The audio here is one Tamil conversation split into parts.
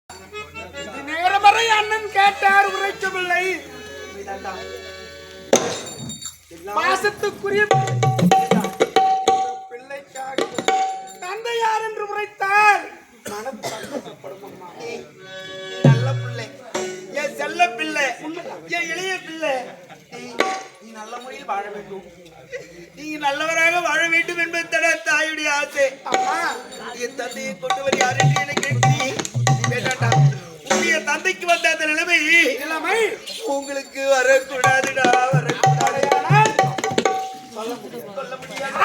இது நேரம் வரை அண்ணன் கேட்டார் உரைக்கவில்லை. பாசத்துக்குரிய பிள்ளைக்காக தந்தை யார் என்று உரைத்தார் மனம் சந்தோஷப்படும். அம்மா நல்ல பிள்ளை, என் செல்ல பிள்ளை, என் இளைய பிள்ளை, நீ நல்ல முறையில் வாழ வேண்டும், நீங்க நல்லவராக வாழ வேண்டும் என்பது தாயுடைய ஆசை. அம்மா என் தந்தையை கொண்டு வர யார் என்று எனக்கு வேண்டாண்டா. உன்னுடைய தந்தைக்கு வந்த அந்த நிலைமை உங்களுக்கு வரக்கூடாதுடா, வரக்கூடாது. சொல்ல முடியாது.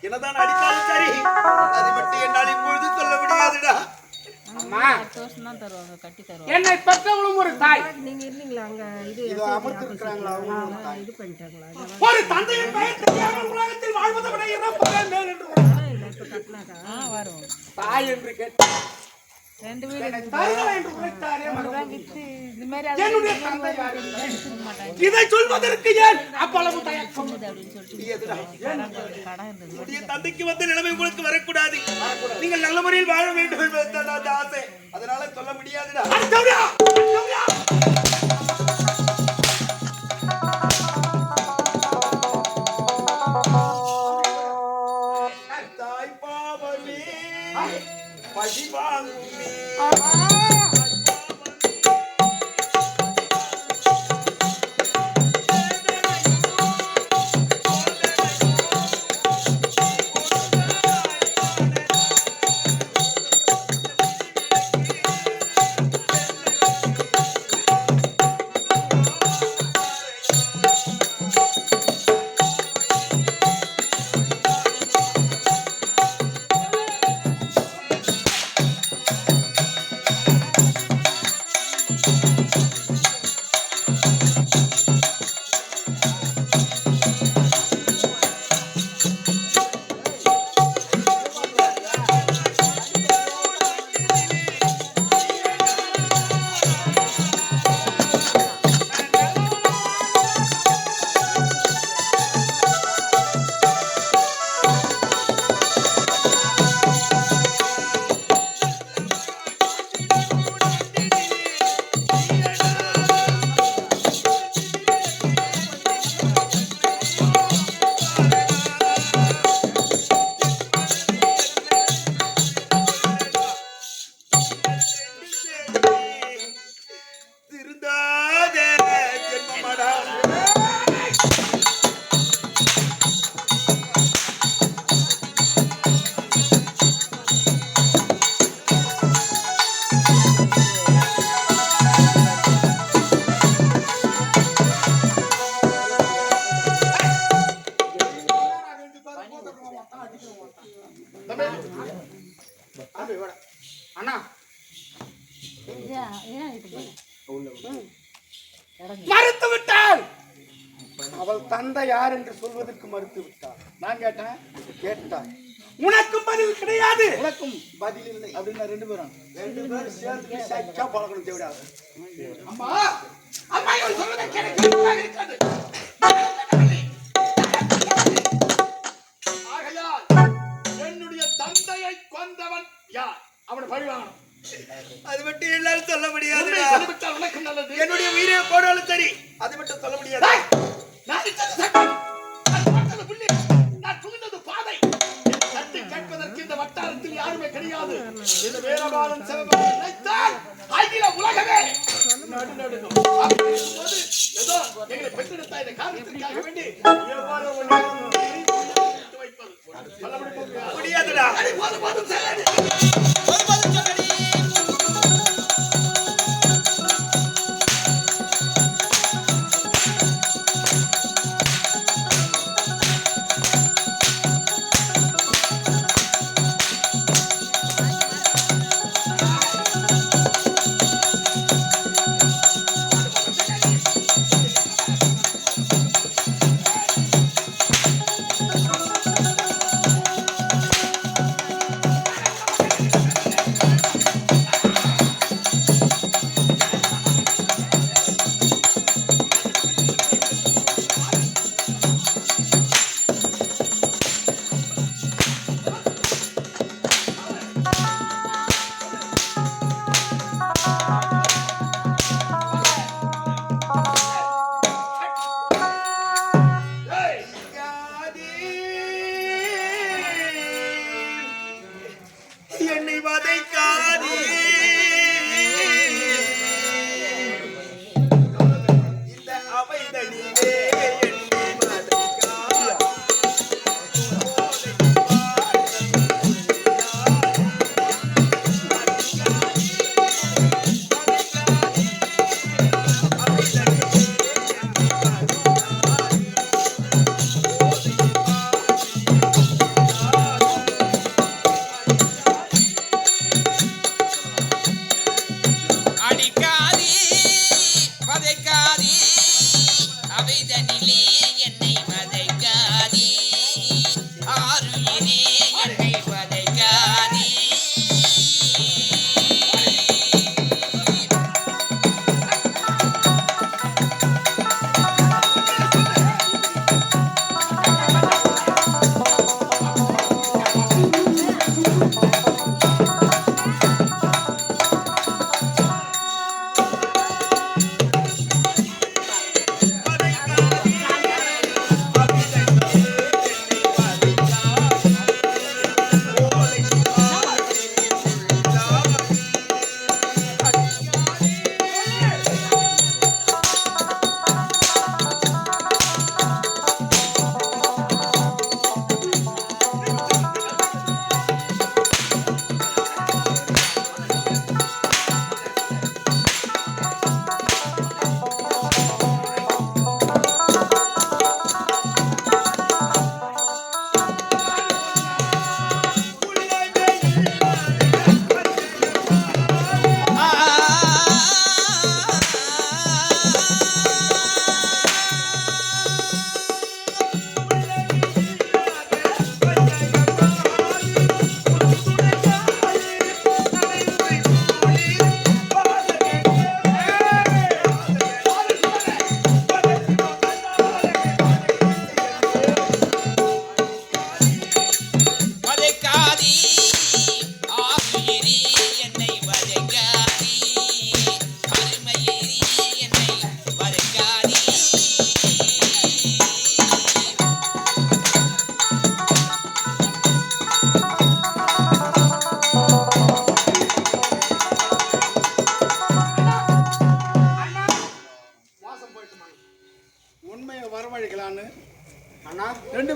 என்னதான் அடித்தாலும் சரி, அது மட்டும் என்னால் இப்பொழுது சொல்ல முடியாதுடா. என்னை பெற்றவளும் ஒரு தாய். நீங்க இல்லீங்களா அங்க இது அமர்த்திருக்காங்களா? இது பண்ணிட்டாங்களா? ஒரு தந்தையின் பெயர் தெரியாமல் உலகத்தில் வாழ்வதை விட இறப்பதே மேல் என்று வரும். தாய் என்று கேட்ட ரெண்டு பேரும் இதை சொல்வதற்கு ஏன் அவ்வளவு தயக்கம்? தந்தைக்கு வந்த நிலைமை உங்களுக்கு வரக்கூடாது, நீங்கள் நல்ல முறையில் வாழ வேண்டும் என்பது ஆசை. அதனால சொல்ல முடியாதுடா. தாய் பாவமே பழி அண்ணா மறுத்து விட்டாள். அவள் தந்தை யார் என்று சொல்வதற்கு மறுத்து விட்டாள். நான் கேட்டேன், கேட்டாள். உனக்கும் பதில் கிடையாது, உனக்கும் பதில் இல்லை அப்படின்னா ரெண்டு பேரும் சேர்ந்து சச்சா பழக்கணும் தேவையாது. அம்மா அம்மா இவள் சொல்வதை கேட்க என்னுடைய தந்தையை கொண்டவன் யார்? அவனை பழிவாங்கணும். அது மட்டும் எல்லாரும் சொல்ல முடியாது. என்னுடைய உயிரை போனாலும் சரி, அது மட்டும் சொல்ல முடியாது. நான் துணிந்தது பாதை. சட்டை கேட்பதற்கு இந்த வட்டாரத்தில் யாருமே கிடையாது. இந்த வேரபாலன் சிவபாலன் நினைத்தால் அகில உலகமே நடுநடுங்கும். ஏதோ எங்களை பெற்றெடுத்த இந்த காரணத்திற்காக வேண்டி முடியாதுடா.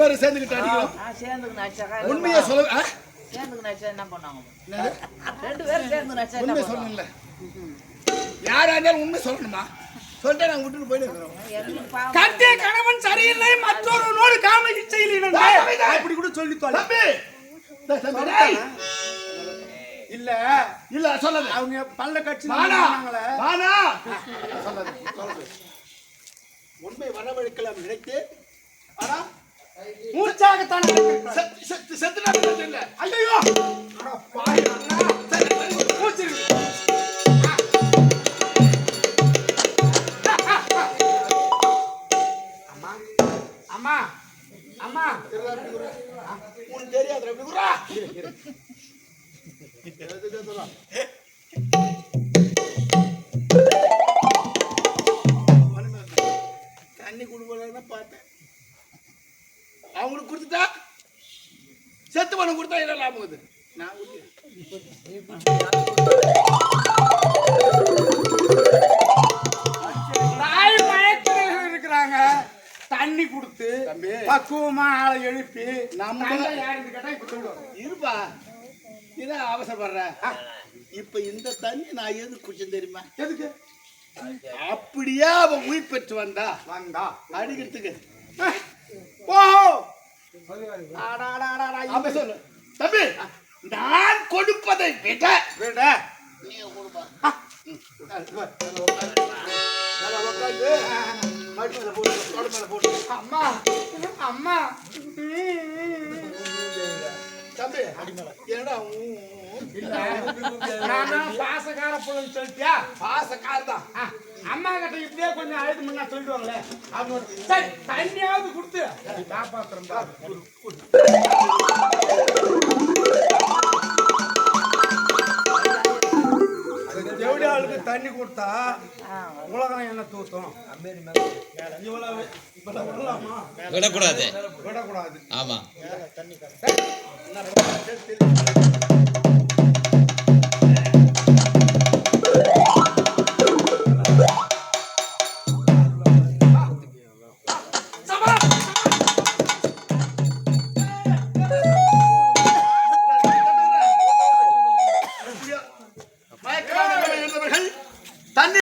பேரும் சேர்ந்துக்கிட்டு அடிக்கிறோம். உண்மையை சொல்ல என்ன பண்ணாங்க? 2 பேரும் சேர்ந்து நச்சா உண்மை சொல்லணும்ல. யாரா இருந்தாலும் உண்மை சொல்லணுமா? சொல்லிட்டு நாங்க விட்டுட்டு போயிடுறோம். கட்டிய கணவன் சரியில்லை, மற்றொரு நோடு காம இச்சையில் அப்படி கூட சொல்லி தம்பி இல்ல இல்ல சொல்லாத. அவங்க பல்ல கட்சி உண்மை வரவழைக்கலாம் நினைத்து ஆனா மூர்ச்சாகத்தான் செத்து இல்ல. ஐயோ அம்மா அம்மா உனக்கு தெரியாது அப்படி குரா தண்ணி குடுக்கலன்னு பார்த்தேன். அவங்களுக்கு கொடுத்துட்டா செத்து பணம் கொடுத்தா என்ன லாபம் அது? நான் தாய் மயக்கத்தில் இருக்கிறாங்க. தண்ணி கொடுத்து பக்குவமா ஆளை எழுப்பி நம்ம யாருன்னு கேட்டா இப்ப சொல்லுவாங்க. இருப்பா இதான் அவசரப்படுற. இப்ப இந்த தண்ணி நான் எது குடிச்சேன் தெரியுமா? எதுக்கு? அப்படியே அவன் உயிர் பெற்று வந்தா அடிக்கிறதுக்கு அப்ப சொல்லு தம்பி, நான் கொடுப்பதை விட நீங்க கொடுப்பா. அம்மா அம்மா தம்பி என்னடா பாசக்கார பிள்ளைன்னு சொல்லிட்டியா? பாசக்கார தான். அம்மா கிட்ட இப்படியே கொஞ்சம் அழுது முன்னா சொல்லிடுவாங்களே. சரி தண்ணியாவது கொடுத்து காப்பாத்துறோம். எவ்வளோ ஆளுக்கு தண்ணி கொடுத்தா உலகம் என்ன தூத்தும்? விடக்கூடாது. விடக்கூடாது. ஆமா.